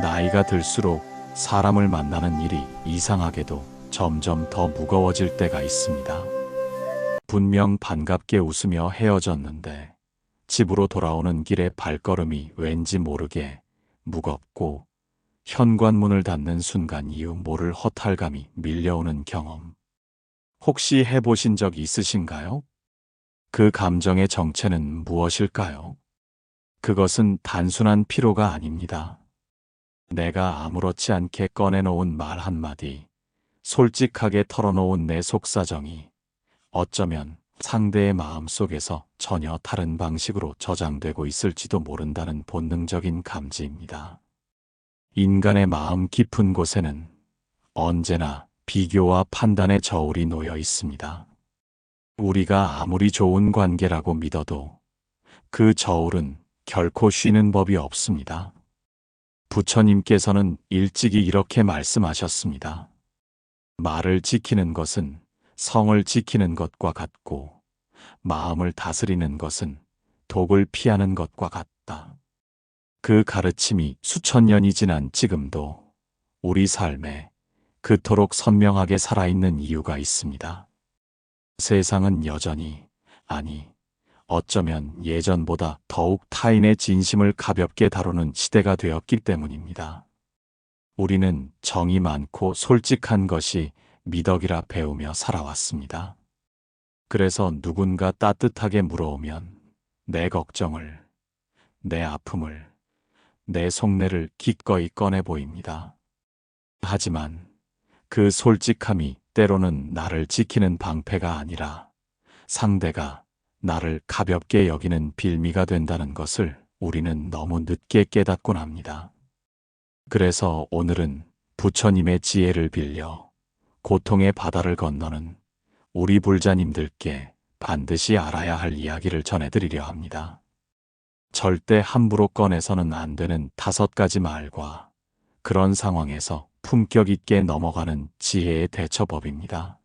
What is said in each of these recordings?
나이가 들수록 사람을 만나는 일이 이상하게도 점점 더 무거워질 때가 있습니다. 분명 반갑게 웃으며 헤어졌는데 집으로 돌아오는 길의 발걸음이 왠지 모르게 무겁고 현관문을 닫는 순간 이유 모를 허탈감이 밀려오는 경험. 혹시 해보신 적 있으신가요? 그 감정의 정체는 무엇일까요? 그것은 단순한 피로가 아닙니다. 내가 아무렇지 않게 꺼내놓은 말 한마디, 솔직하게 털어놓은 내 속사정이 어쩌면 상대의 마음속에서 전혀 다른 방식으로 저장되고 있을지도 모른다는 본능적인 감지입니다. 인간의 마음 깊은 곳에는 언제나 비교와 판단의 저울이 놓여 있습니다. 우리가 아무리 좋은 관계라고 믿어도 그 저울은 결코 쉬는 법이 없습니다. 부처님께서는 일찍이 이렇게 말씀하셨습니다. 말을 지키는 것은 성을 지키는 것과 같고 마음을 다스리는 것은 독을 피하는 것과 같다. 그 가르침이 수천 년이 지난 지금도 우리 삶에 그토록 선명하게 살아있는 이유가 있습니다. 세상은 여전히, 아니, 어쩌면 예전보다 더욱 타인의 진심을 가볍게 다루는 시대가 되었기 때문입니다. 우리는 정이 많고 솔직한 것이 미덕이라 배우며 살아왔습니다. 그래서 누군가 따뜻하게 물어오면 내 걱정을, 내 아픔을, 내 속내를 기꺼이 꺼내 보입니다. 하지만 그 솔직함이 때로는 나를 지키는 방패가 아니라 상대가 나를 가볍게 여기는 빌미가 된다는 것을 우리는 너무 늦게 깨닫곤 합니다. 그래서 오늘은 부처님의 지혜를 빌려 고통의 바다를 건너는 우리 불자님들께 반드시 알아야 할 이야기를 전해드리려 합니다. 절대 함부로 꺼내서는 안 되는 5가지 말과 그런 상황에서 품격 있게 넘어가는 지혜의 대처법입니다.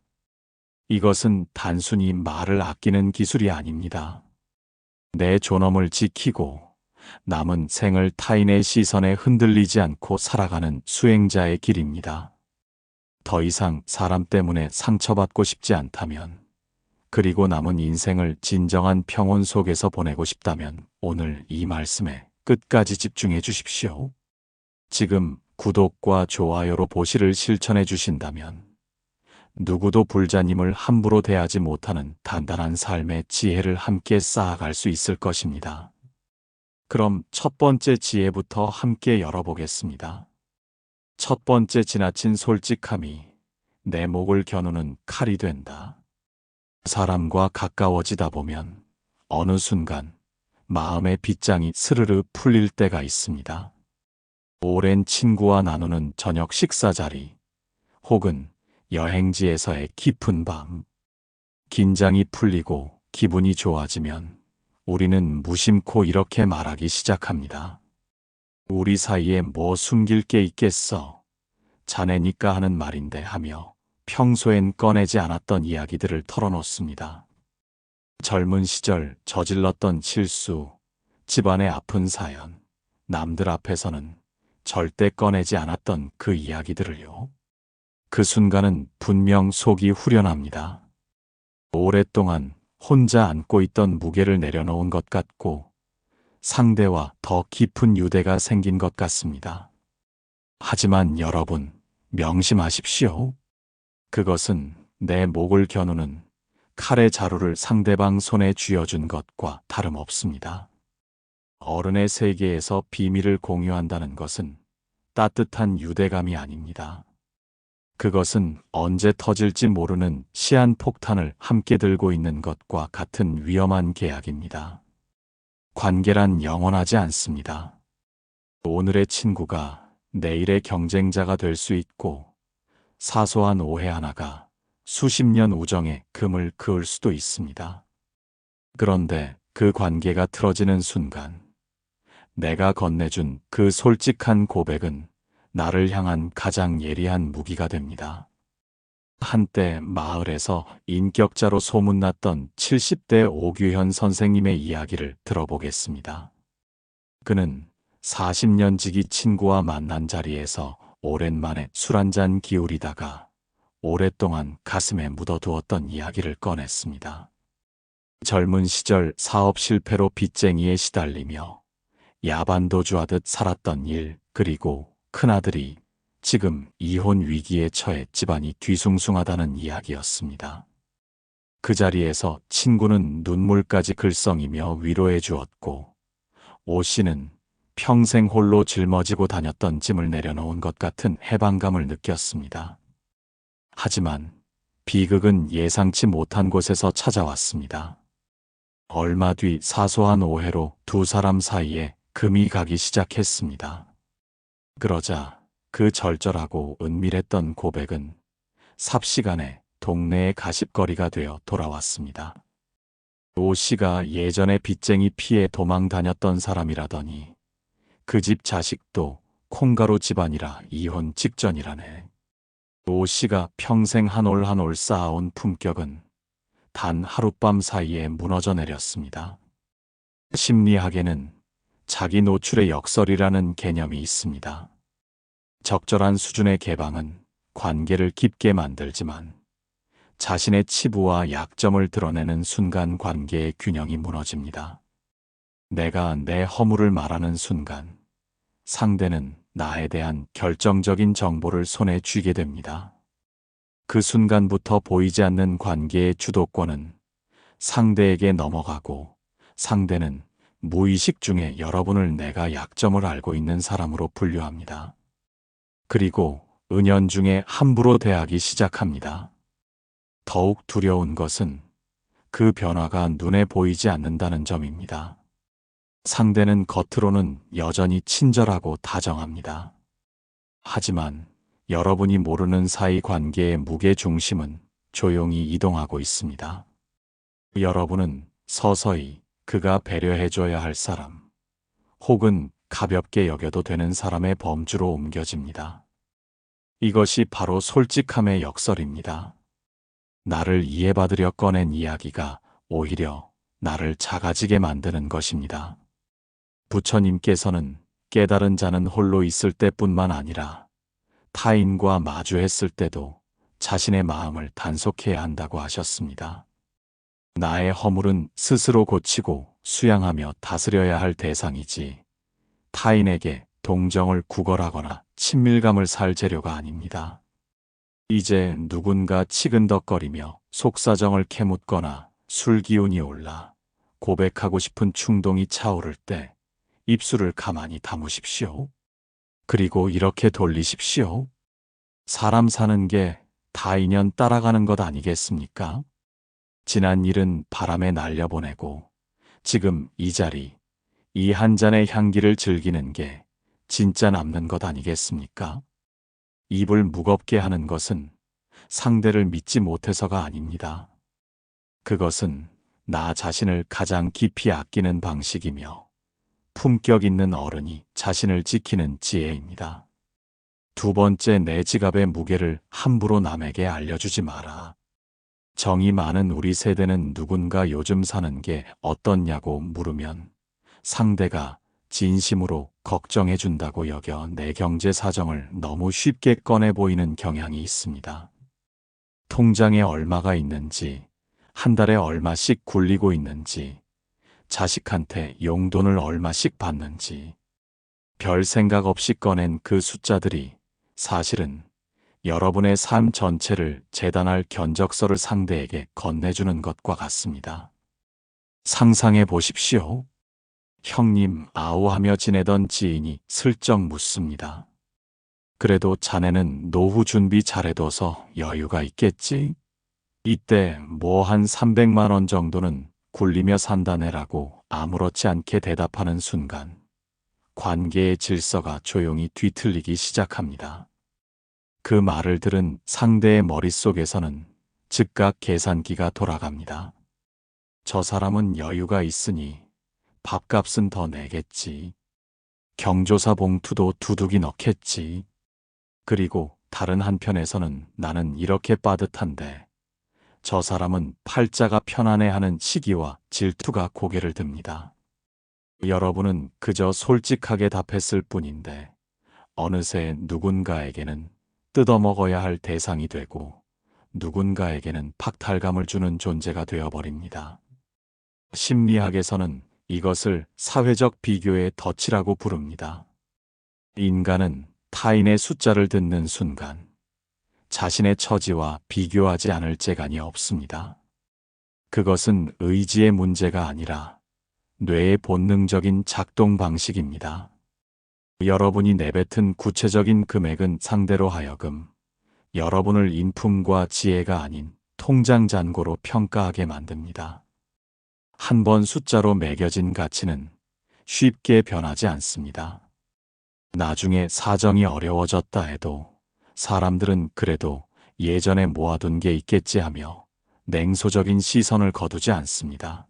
이것은 단순히 말을 아끼는 기술이 아닙니다. 내 존엄을 지키고 남은 생을 타인의 시선에 흔들리지 않고 살아가는 수행자의 길입니다. 더 이상 사람 때문에 상처받고 싶지 않다면, 그리고 남은 인생을 진정한 평온 속에서 보내고 싶다면 오늘 이 말씀에 끝까지 집중해 주십시오. 지금 구독과 좋아요로 보시를 실천해 주신다면 누구도 불자님을 함부로 대하지 못하는 단단한 삶의 지혜를 함께 쌓아갈 수 있을 것입니다. 그럼 첫 번째 지혜부터 함께 열어보겠습니다. 첫 번째, 지나친 솔직함이 내 목을 겨누는 칼이 된다. 사람과 가까워지다 보면 어느 순간 마음의 빗장이 스르르 풀릴 때가 있습니다. 오랜 친구와 나누는 저녁 식사 자리, 혹은 여행지에서의 깊은 밤, 긴장이 풀리고 기분이 좋아지면 우리는 무심코 이렇게 말하기 시작합니다. 우리 사이에 뭐 숨길 게 있겠어? 자네니까 하는 말인데 하며 평소엔 꺼내지 않았던 이야기들을 털어놓습니다. 젊은 시절 저질렀던 실수, 집안의 아픈 사연, 남들 앞에서는 절대 꺼내지 않았던 그 이야기들을요. 그 순간은 분명 속이 후련합니다. 오랫동안 혼자 안고 있던 무게를 내려놓은 것 같고 상대와 더 깊은 유대가 생긴 것 같습니다. 하지만 여러분, 명심하십시오. 그것은 내 목을 겨누는 칼의 자루를 상대방 손에 쥐어준 것과 다름없습니다. 어른의 세계에서 비밀을 공유한다는 것은 따뜻한 유대감이 아닙니다. 그것은 언제 터질지 모르는 시한폭탄을 함께 들고 있는 것과 같은 위험한 계약입니다. 관계란 영원하지 않습니다. 오늘의 친구가 내일의 경쟁자가 될 수 있고 사소한 오해 하나가 수십 년 우정의 금을 그을 수도 있습니다. 그런데 그 관계가 틀어지는 순간 내가 건네준 그 솔직한 고백은 나를 향한 가장 예리한 무기가 됩니다. 한때 마을에서 인격자로 소문났던 70대 오규현 선생님의 이야기를 들어보겠습니다. 그는 40년 지기 친구와 만난 자리에서 오랜만에 술 한잔 기울이다가 오랫동안 가슴에 묻어두었던 이야기를 꺼냈습니다. 젊은 시절 사업 실패로 빚쟁이에 시달리며 야반도주하듯 살았던 일, 그리고 큰아들이 지금 이혼 위기에 처해 집안이 뒤숭숭하다는 이야기였습니다. 그 자리에서 친구는 눈물까지 글썽이며 위로해 주었고, 오 씨는 평생 홀로 짊어지고 다녔던 짐을 내려놓은 것 같은 해방감을 느꼈습니다. 하지만 비극은 예상치 못한 곳에서 찾아왔습니다. 얼마 뒤 사소한 오해로 두 사람 사이에 금이 가기 시작했습니다. 그러자 그 절절하고 은밀했던 고백은 삽시간에 동네의 가십거리가 되어 돌아왔습니다. 오 씨가 예전에 빚쟁이 피해 도망 다녔던 사람이라더니 그 집 자식도 콩가루 집안이라 이혼 직전이라네. 오 씨가 평생 한 올 한 올 쌓아온 품격은 단 하룻밤 사이에 무너져 내렸습니다. 심리학에는 자기 노출의 역설이라는 개념이 있습니다. 적절한 수준의 개방은 관계를 깊게 만들지만 자신의 치부와 약점을 드러내는 순간 관계의 균형이 무너집니다. 내가 내 허물을 말하는 순간 상대는 나에 대한 결정적인 정보를 손에 쥐게 됩니다. 그 순간부터 보이지 않는 관계의 주도권은 상대에게 넘어가고 상대는 무의식 중에 여러분을 내가 약점을 알고 있는 사람으로 분류합니다. 그리고 은연중에 함부로 대하기 시작합니다. 더욱 두려운 것은 그 변화가 눈에 보이지 않는다는 점입니다. 상대는 겉으로는 여전히 친절하고 다정합니다. 하지만 여러분이 모르는 사이 관계의 무게 중심은 조용히 이동하고 있습니다. 여러분은 서서히 그가 배려해줘야 할 사람, 혹은 가볍게 여겨도 되는 사람의 범주로 옮겨집니다. 이것이 바로 솔직함의 역설입니다. 나를 이해받으려 꺼낸 이야기가 오히려 나를 작아지게 만드는 것입니다. 부처님께서는 깨달은 자는 홀로 있을 때뿐만 아니라 타인과 마주했을 때도 자신의 마음을 단속해야 한다고 하셨습니다. 나의 허물은 스스로 고치고 수양하며 다스려야 할 대상이지 타인에게 동정을 구걸하거나 친밀감을 살 재료가 아닙니다. 이제 누군가 치근덕거리며 속사정을 캐묻거나 술 기운이 올라 고백하고 싶은 충동이 차오를 때 입술을 가만히 다무십시오. 그리고 이렇게 돌리십시오. 사람 사는 게 다 인연 따라가는 것 아니겠습니까? 지난 일은 바람에 날려보내고 지금 이 자리, 이 한 잔의 향기를 즐기는 게 진짜 남는 것 아니겠습니까? 입을 무겁게 하는 것은 상대를 믿지 못해서가 아닙니다. 그것은 나 자신을 가장 깊이 아끼는 방식이며 품격 있는 어른이 자신을 지키는 지혜입니다. 두 번째, 내 지갑의 무게를 함부로 남에게 알려주지 마라. 정이 많은 우리 세대는 누군가 요즘 사는 게 어떻냐고 물으면 상대가 진심으로 걱정해준다고 여겨 내 경제 사정을 너무 쉽게 꺼내 보이는 경향이 있습니다. 통장에 얼마가 있는지, 한 달에 얼마씩 굴리고 있는지, 자식한테 용돈을 얼마씩 받는지, 별 생각 없이 꺼낸 그 숫자들이 사실은 여러분의 삶 전체를 재단할 견적서를 상대에게 건네주는 것과 같습니다. 상상해 보십시오. 형님 아우하며 지내던 지인이 슬쩍 묻습니다. 그래도 자네는 노후 준비 잘해둬서 여유가 있겠지? 이때 뭐 한 300만 원 정도는 굴리며 산다네라고 아무렇지 않게 대답하는 순간 관계의 질서가 조용히 뒤틀리기 시작합니다. 그 말을 들은 상대의 머릿속에서는 즉각 계산기가 돌아갑니다. 저 사람은 여유가 있으니 밥값은 더 내겠지. 경조사 봉투도 두둑이 넣겠지. 그리고 다른 한편에서는 나는 이렇게 빠듯한데 저 사람은 팔자가 편안해하는 시기와 질투가 고개를 듭니다. 여러분은 그저 솔직하게 답했을 뿐인데 어느새 누군가에게는 뜯어먹어야 할 대상이 되고 누군가에게는 박탈감을 주는 존재가 되어버립니다. 심리학에서는 이것을 사회적 비교의 덫이라고 부릅니다. 인간은 타인의 숫자를 듣는 순간 자신의 처지와 비교하지 않을 재간이 없습니다. 그것은 의지의 문제가 아니라 뇌의 본능적인 작동 방식입니다. 여러분이 내뱉은 구체적인 금액은 상대로 하여금 여러분을 인품과 지혜가 아닌 통장 잔고로 평가하게 만듭니다. 한 번 숫자로 매겨진 가치는 쉽게 변하지 않습니다. 나중에 사정이 어려워졌다 해도 사람들은 그래도 예전에 모아둔 게 있겠지 하며 냉소적인 시선을 거두지 않습니다.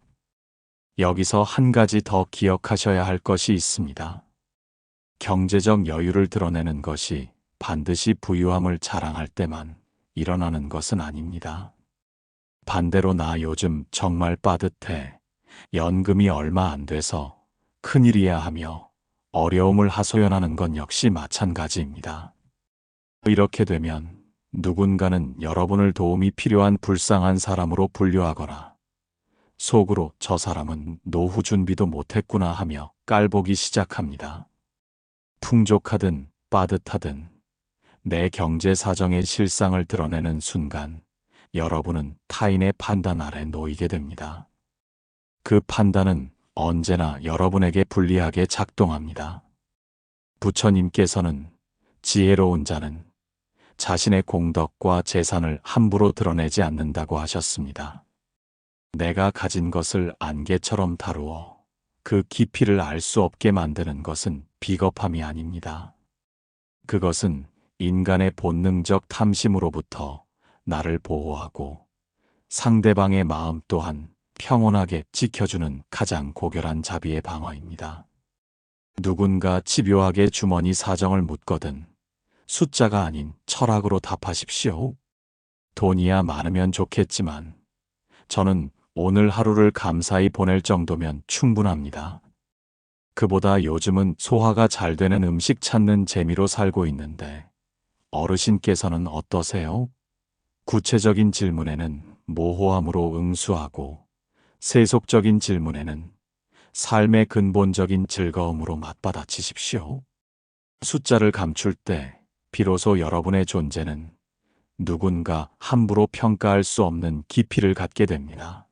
여기서 한 가지 더 기억하셔야 할 것이 있습니다. 경제적 여유를 드러내는 것이 반드시 부유함을 자랑할 때만 일어나는 것은 아닙니다. 반대로 나 요즘 정말 빠듯해. 연금이 얼마 안 돼서 큰일이야 하며 어려움을 하소연하는 건 역시 마찬가지입니다. 이렇게 되면 누군가는 여러분을 도움이 필요한 불쌍한 사람으로 분류하거나 속으로 저 사람은 노후 준비도 못했구나 하며 깔보기 시작합니다. 풍족하든 빠듯하든 내 경제 사정의 실상을 드러내는 순간 여러분은 타인의 판단 아래 놓이게 됩니다. 그 판단은 언제나 여러분에게 불리하게 작동합니다. 부처님께서는 지혜로운 자는 자신의 공덕과 재산을 함부로 드러내지 않는다고 하셨습니다. 내가 가진 것을 안개처럼 다루어 그 깊이를 알 수 없게 만드는 것은 비겁함이 아닙니다. 그것은 인간의 본능적 탐심으로부터 나를 보호하고 상대방의 마음 또한 평온하게 지켜주는 가장 고결한 자비의 방어입니다. 누군가 집요하게 주머니 사정을 묻거든 숫자가 아닌 철학으로 답하십시오. 돈이야 많으면 좋겠지만 저는 오늘 하루를 감사히 보낼 정도면 충분합니다. 그보다 요즘은 소화가 잘 되는 음식 찾는 재미로 살고 있는데 어르신께서는 어떠세요? 구체적인 질문에는 모호함으로 응수하고 세속적인 질문에는 삶의 근본적인 즐거움으로 맞받아치십시오. 숫자를 감출 때 비로소 여러분의 존재는 누군가 함부로 평가할 수 없는 깊이를 갖게 됩니다.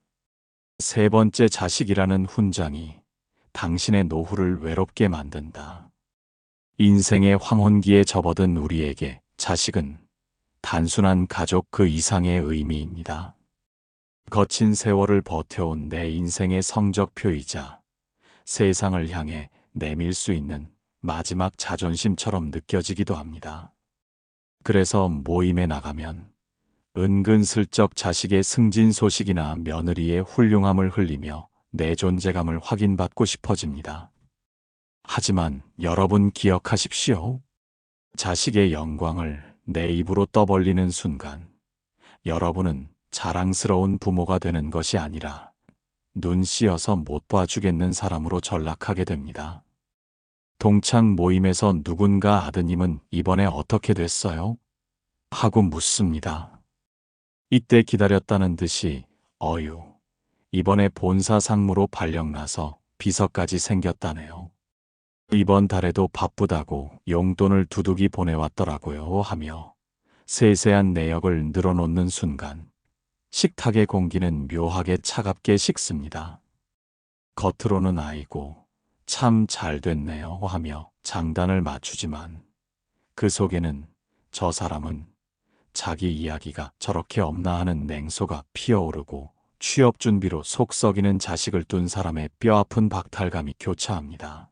세 번째, 자식이라는 훈장이 당신의 노후를 외롭게 만든다. 인생의 황혼기에 접어든 우리에게 자식은 단순한 가족 그 이상의 의미입니다. 거친 세월을 버텨온 내 인생의 성적표이자 세상을 향해 내밀 수 있는 마지막 자존심처럼 느껴지기도 합니다. 그래서 모임에 나가면 은근슬쩍 자식의 승진 소식이나 며느리의 훌륭함을 흘리며 내 존재감을 확인받고 싶어집니다. 하지만 여러분 기억하십시오. 자식의 영광을 내 입으로 떠벌리는 순간 여러분은 자랑스러운 부모가 되는 것이 아니라 눈 씌어서 못 봐주겠는 사람으로 전락하게 됩니다. 동창 모임에서 누군가 아드님은 이번에 어떻게 됐어요? 하고 묻습니다. 이때 기다렸다는 듯이 어휴, 이번에 본사 상무로 발령나서 비서까지 생겼다네요. 이번 달에도 바쁘다고 용돈을 두둑이 보내왔더라고요 하며 세세한 내역을 늘어놓는 순간 식탁의 공기는 묘하게 차갑게 식습니다. 겉으로는 아이고 참 잘됐네요 하며 장단을 맞추지만 그 속에는 저 사람은 자기 이야기가 저렇게 없나 하는 냉소가 피어오르고 취업 준비로 속 썩이는 자식을 둔 사람의 뼈아픈 박탈감이 교차합니다.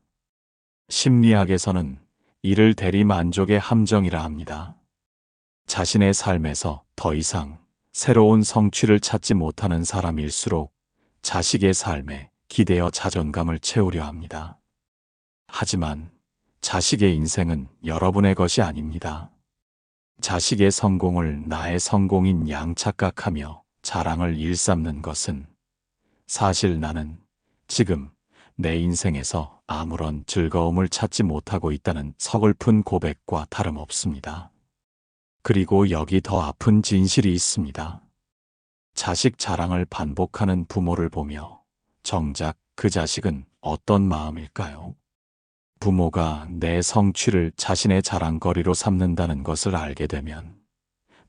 심리학에서는 이를 대리만족의 함정이라 합니다. 자신의 삶에서 더 이상 새로운 성취를 찾지 못하는 사람일수록 자식의 삶에 기대어 자존감을 채우려 합니다. 하지만 자식의 인생은 여러분의 것이 아닙니다. 자식의 성공을 나의 성공인 양 착각하며 자랑을 일삼는 것은 사실 나는 지금 내 인생에서 아무런 즐거움을 찾지 못하고 있다는 서글픈 고백과 다름없습니다. 그리고 여기 더 아픈 진실이 있습니다. 자식 자랑을 반복하는 부모를 보며 정작 그 자식은 어떤 마음일까요? 부모가 내 성취를 자신의 자랑거리로 삼는다는 것을 알게 되면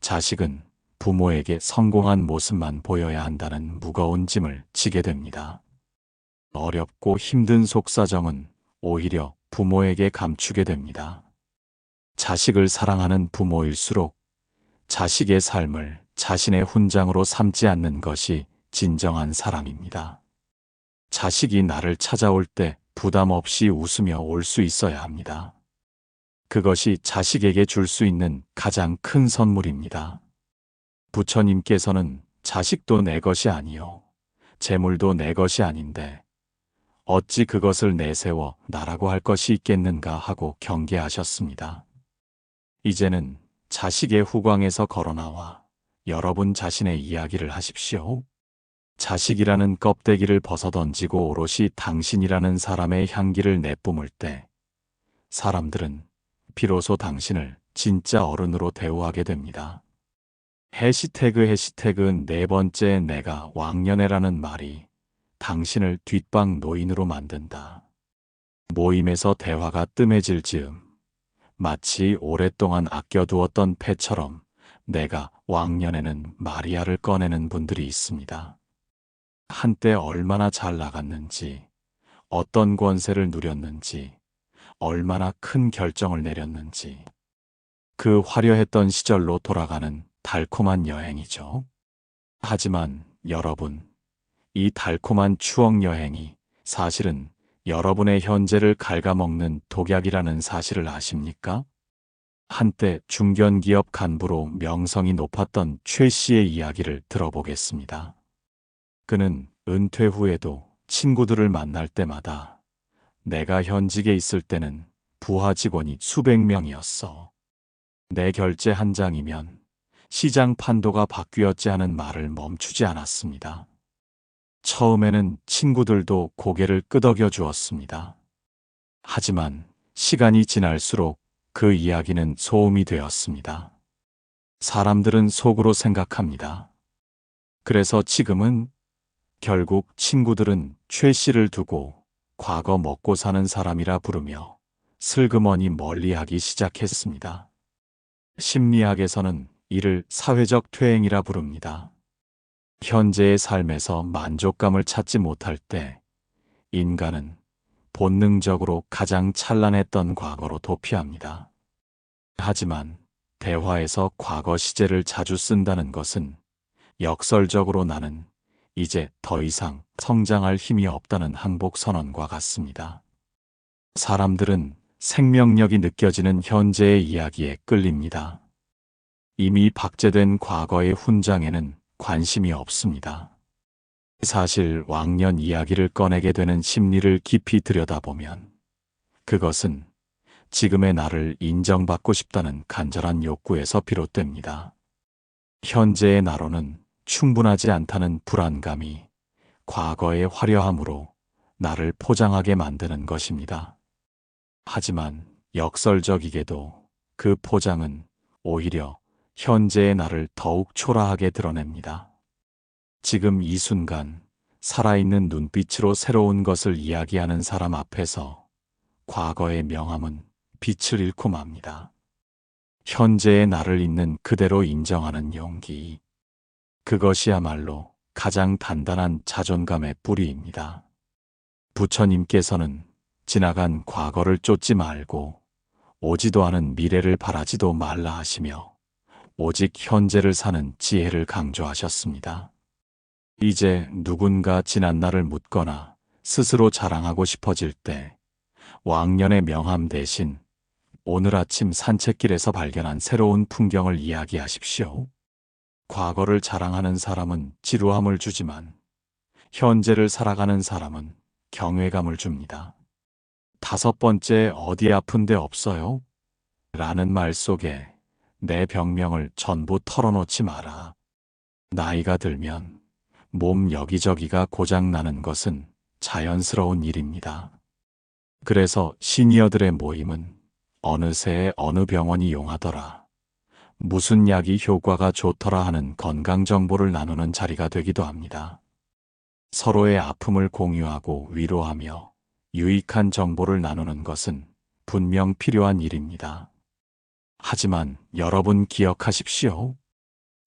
자식은 부모에게 성공한 모습만 보여야 한다는 무거운 짐을 지게 됩니다. 어렵고 힘든 속사정은 오히려 부모에게 감추게 됩니다. 자식을 사랑하는 부모일수록 자식의 삶을 자신의 훈장으로 삼지 않는 것이 진정한 사랑입니다. 자식이 나를 찾아올 때 부담 없이 웃으며 올 수 있어야 합니다. 그것이 자식에게 줄 수 있는 가장 큰 선물입니다. 부처님께서는 자식도 내 것이 아니요 재물도 내 것이 아닌데 어찌 그것을 내세워 나라고 할 것이 있겠는가 하고 경계하셨습니다. 이제는 자식의 후광에서 걸어나와 여러분 자신의 이야기를 하십시오. 자식이라는 껍데기를 벗어던지고 오롯이 당신이라는 사람의 향기를 내뿜을 때 사람들은 비로소 당신을 진짜 어른으로 대우하게 됩니다. 해시태그 네 번째 내가 왕년에라는 말이 당신을 뒷방 노인으로 만든다. 모임에서 대화가 뜸해질 즈음 마치 오랫동안 아껴두었던 패처럼 내가 왕년에는 마리아를 꺼내는 분들이 있습니다. 한때 얼마나 잘 나갔는지, 어떤 권세를 누렸는지, 얼마나 큰 결정을 내렸는지, 그 화려했던 시절로 돌아가는 달콤한 여행이죠. 하지만 여러분, 이 달콤한 추억 여행이 사실은 여러분의 현재를 갉아먹는 독약이라는 사실을 아십니까? 한때 중견기업 간부로 명성이 높았던 최 씨의 이야기를 들어보겠습니다. 그는 은퇴 후에도 친구들을 만날 때마다 내가 현직에 있을 때는 부하 직원이 수백 명이었어. 내 결제 한 장이면 시장 판도가 바뀌었지 하는 말을 멈추지 않았습니다. 처음에는 친구들도 고개를 끄덕여 주었습니다. 하지만 시간이 지날수록 그 이야기는 소음이 되었습니다. 사람들은 속으로 생각합니다. 그래서 지금은 결국 친구들은 최 씨를 두고 과거 먹고 사는 사람이라 부르며 슬그머니 멀리하기 시작했습니다. 심리학에서는 이를 사회적 퇴행이라 부릅니다. 현재의 삶에서 만족감을 찾지 못할 때 인간은 본능적으로 가장 찬란했던 과거로 도피합니다. 하지만 대화에서 과거 시제를 자주 쓴다는 것은 역설적으로 나는 이제 더 이상 성장할 힘이 없다는 항복 선언과 같습니다. 사람들은 생명력이 느껴지는 현재의 이야기에 끌립니다. 이미 박제된 과거의 훈장에는 관심이 없습니다. 사실 왕년 이야기를 꺼내게 되는 심리를 깊이 들여다보면 그것은 지금의 나를 인정받고 싶다는 간절한 욕구에서 비롯됩니다. 현재의 나로는 충분하지 않다는 불안감이 과거의 화려함으로 나를 포장하게 만드는 것입니다. 하지만 역설적이게도 그 포장은 오히려 현재의 나를 더욱 초라하게 드러냅니다. 지금 이 순간 살아있는 눈빛으로 새로운 것을 이야기하는 사람 앞에서 과거의 명함은 빛을 잃고 맙니다. 현재의 나를 있는 그대로 인정하는 용기. 그것이야말로 가장 단단한 자존감의 뿌리입니다. 부처님께서는 지나간 과거를 쫓지 말고 오지도 않은 미래를 바라지도 말라 하시며 오직 현재를 사는 지혜를 강조하셨습니다. 이제 누군가 지난 날을 묻거나 스스로 자랑하고 싶어질 때 왕년의 명함 대신 오늘 아침 산책길에서 발견한 새로운 풍경을 이야기하십시오. 과거를 자랑하는 사람은 지루함을 주지만 현재를 살아가는 사람은 경외감을 줍니다. 5번째 어디 아픈 데 없어요? 라는 말 속에 내 병명을 전부 털어놓지 마라. 나이가 들면 몸 여기저기가 고장나는 것은 자연스러운 일입니다. 그래서 시니어들의 모임은 어느새 어느 병원이 용하더라, 무슨 약이 효과가 좋더라 하는 건강 정보를 나누는 자리가 되기도 합니다. 서로의 아픔을 공유하고 위로하며 유익한 정보를 나누는 것은 분명 필요한 일입니다. 하지만 여러분 기억하십시오.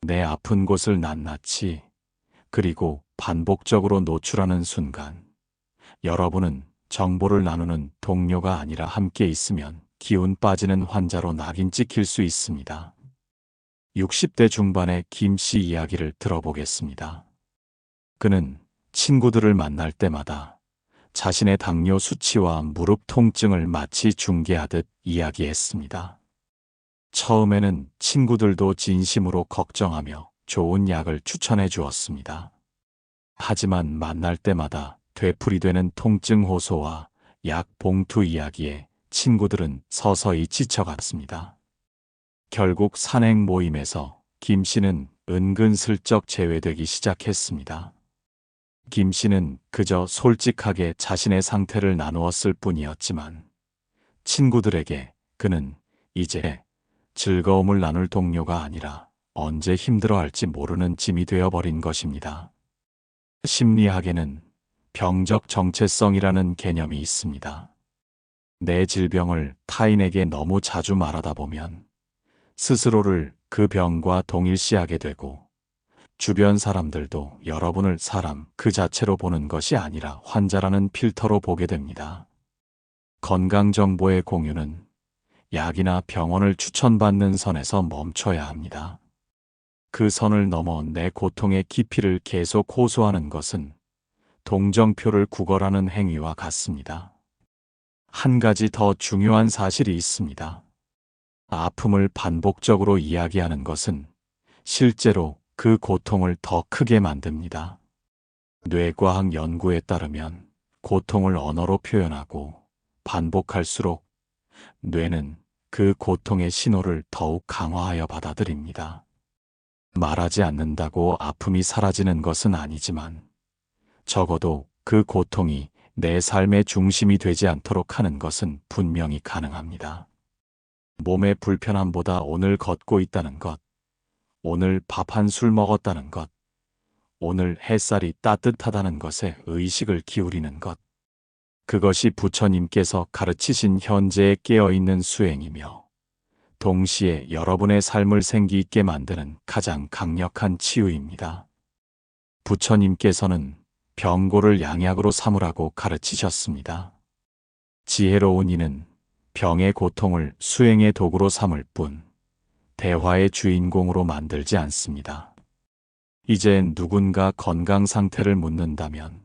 내 아픈 곳을 낱낱이 그리고 반복적으로 노출하는 순간, 여러분은 정보를 나누는 동료가 아니라 함께 있으면 기운 빠지는 환자로 낙인 찍힐 수 있습니다. 60대 중반의 김 씨 이야기를 들어보겠습니다. 그는 친구들을 만날 때마다 자신의 당뇨 수치와 무릎 통증을 마치 중계하듯 이야기했습니다. 처음에는 친구들도 진심으로 걱정하며 좋은 약을 추천해 주었습니다. 하지만 만날 때마다 되풀이되는 통증 호소와 약 봉투 이야기에 친구들은 서서히 지쳐갔습니다. 결국 산행 모임에서 김 씨는 은근슬쩍 제외되기 시작했습니다. 김 씨는 그저 솔직하게 자신의 상태를 나누었을 뿐이었지만 친구들에게 그는 이제 즐거움을 나눌 동료가 아니라 언제 힘들어할지 모르는 짐이 되어버린 것입니다. 심리학에는 병적 정체성이라는 개념이 있습니다. 내 질병을 타인에게 너무 자주 말하다 보면 스스로를 그 병과 동일시하게 되고, 주변 사람들도 여러분을 사람 그 자체로 보는 것이 아니라 환자라는 필터로 보게 됩니다. 건강정보의 공유는 약이나 병원을 추천받는 선에서 멈춰야 합니다. 그 선을 넘어 내 고통의 깊이를 계속 호소하는 것은 동정표를 구걸하는 행위와 같습니다. 한 가지 더 중요한 사실이 있습니다. 아픔을 반복적으로 이야기하는 것은 실제로 그 고통을 더 크게 만듭니다. 뇌과학 연구에 따르면 고통을 언어로 표현하고 반복할수록 뇌는 그 고통의 신호를 더욱 강화하여 받아들입니다. 말하지 않는다고 아픔이 사라지는 것은 아니지만 적어도 그 고통이 내 삶의 중심이 되지 않도록 하는 것은 분명히 가능합니다. 몸의 불편함보다 오늘 걷고 있다는 것, 오늘 밥 한 술 먹었다는 것, 오늘 햇살이 따뜻하다는 것에 의식을 기울이는 것, 그것이 부처님께서 가르치신 현재에 깨어있는 수행이며 동시에 여러분의 삶을 생기 있게 만드는 가장 강력한 치유입니다. 부처님께서는 병고를 양약으로 삼으라고 가르치셨습니다. 지혜로운 이는 병의 고통을 수행의 도구로 삼을 뿐 대화의 주인공으로 만들지 않습니다. 이제 누군가 건강 상태를 묻는다면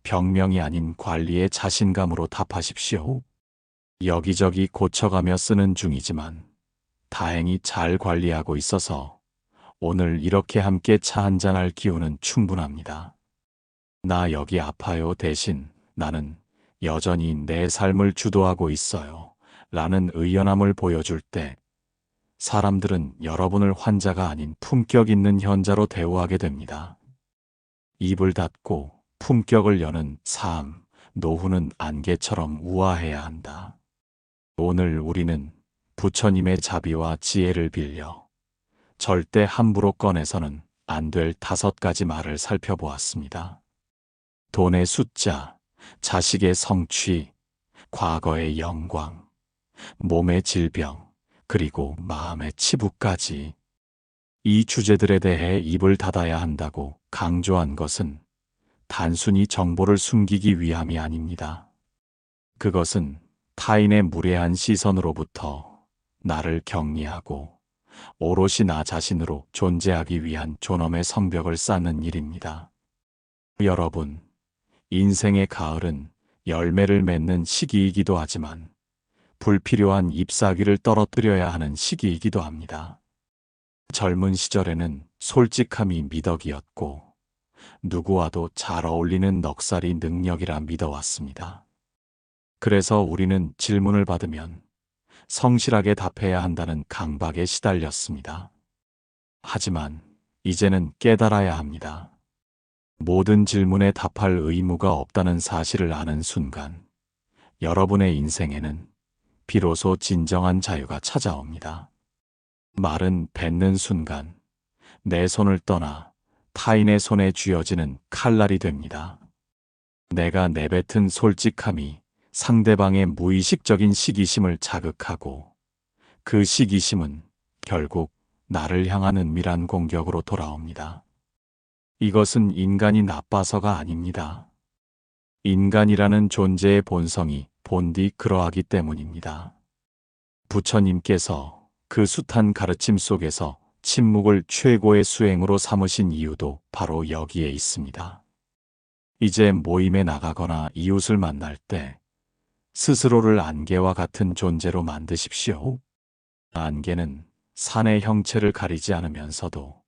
병명이 아닌 관리의 자신감으로 답하십시오. 여기저기 고쳐가며 쓰는 중이지만 다행히 잘 관리하고 있어서 오늘 이렇게 함께 차 한잔할 기운은 충분합니다. 나 여기 아파요 대신 나는 여전히 내 삶을 주도하고 있어요 라는 의연함을 보여줄 때 사람들은 여러분을 환자가 아닌 품격 있는 현자로 대우하게 됩니다. 입을 닫고 품격을 여는 삶, 노후는 안개처럼 우아해야 한다. 오늘 우리는 부처님의 자비와 지혜를 빌려 절대 함부로 꺼내서는 안 될 5가지 말을 살펴보았습니다. 돈의 숫자, 자식의 성취, 과거의 영광, 몸의 질병, 그리고 마음의 치부까지 이 주제들에 대해 입을 닫아야 한다고 강조한 것은 단순히 정보를 숨기기 위함이 아닙니다. 그것은 타인의 무례한 시선으로부터 나를 격리하고 오롯이 나 자신으로 존재하기 위한 존엄의 성벽을 쌓는 일입니다. 여러분, 인생의 가을은 열매를 맺는 시기이기도 하지만 불필요한 잎사귀를 떨어뜨려야 하는 시기이기도 합니다. 젊은 시절에는 솔직함이 미덕이었고 누구와도 잘 어울리는 넉살이 능력이라 믿어왔습니다. 그래서 우리는 질문을 받으면 성실하게 답해야 한다는 강박에 시달렸습니다. 하지만 이제는 깨달아야 합니다. 모든 질문에 답할 의무가 없다는 사실을 아는 순간, 여러분의 인생에는 비로소 진정한 자유가 찾아옵니다. 말은 뱉는 순간, 내 손을 떠나 타인의 손에 쥐어지는 칼날이 됩니다. 내가 내뱉은 솔직함이 상대방의 무의식적인 시기심을 자극하고, 그 시기심은 결국 나를 향한 은밀한 공격으로 돌아옵니다. 이것은 인간이 나빠서가 아닙니다. 인간이라는 존재의 본성이 본디 그러하기 때문입니다. 부처님께서 그 숱한 가르침 속에서 침묵을 최고의 수행으로 삼으신 이유도 바로 여기에 있습니다. 이제 모임에 나가거나 이웃을 만날 때 스스로를 안개와 같은 존재로 만드십시오. 안개는 산의 형체를 가리지 않으면서도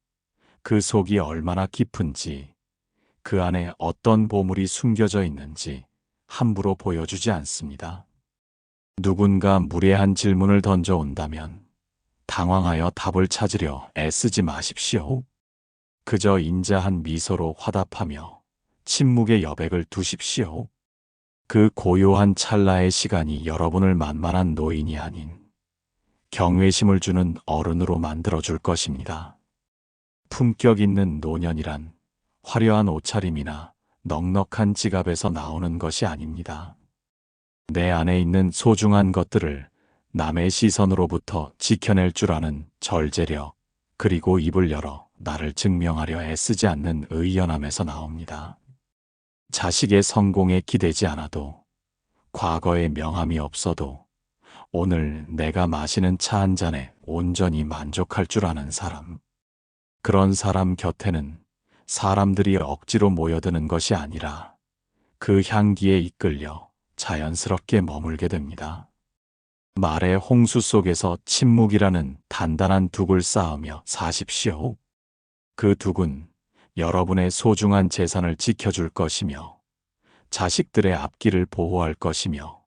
그 속이 얼마나 깊은지, 그 안에 어떤 보물이 숨겨져 있는지 함부로 보여주지 않습니다. 누군가 무례한 질문을 던져온다면 당황하여 답을 찾으려 애쓰지 마십시오. 그저 인자한 미소로 화답하며 침묵의 여백을 두십시오. 그 고요한 찰나의 시간이 여러분을 만만한 노인이 아닌 경외심을 주는 어른으로 만들어줄 것입니다. 품격 있는 노년이란 화려한 옷차림이나 넉넉한 지갑에서 나오는 것이 아닙니다. 내 안에 있는 소중한 것들을 남의 시선으로부터 지켜낼 줄 아는 절제력, 그리고 입을 열어 나를 증명하려 애쓰지 않는 의연함에서 나옵니다. 자식의 성공에 기대지 않아도, 과거의 명함이 없어도 오늘 내가 마시는 차 한 잔에 온전히 만족할 줄 아는 사람. 그런 사람 곁에는 사람들이 억지로 모여드는 것이 아니라 그 향기에 이끌려 자연스럽게 머물게 됩니다. 말의 홍수 속에서 침묵이라는 단단한 둑을 쌓으며 사십시오. 그 둑은 여러분의 소중한 재산을 지켜줄 것이며, 자식들의 앞길을 보호할 것이며,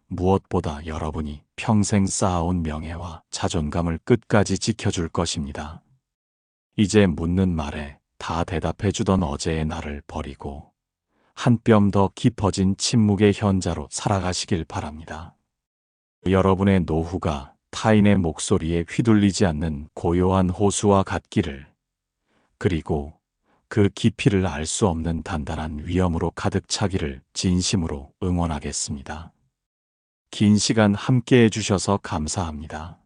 무엇보다 여러분이 평생 쌓아온 명예와 자존감을 끝까지 지켜줄 것입니다. 이제 묻는 말에 다 대답해주던 어제의 나를 버리고 한 뼘 더 깊어진 침묵의 현자로 살아가시길 바랍니다. 여러분의 노후가 타인의 목소리에 휘둘리지 않는 고요한 호수와 같기를, 그리고 그 깊이를 알 수 없는 단단한 위엄으로 가득 차기를 진심으로 응원하겠습니다. 긴 시간 함께 해주셔서 감사합니다.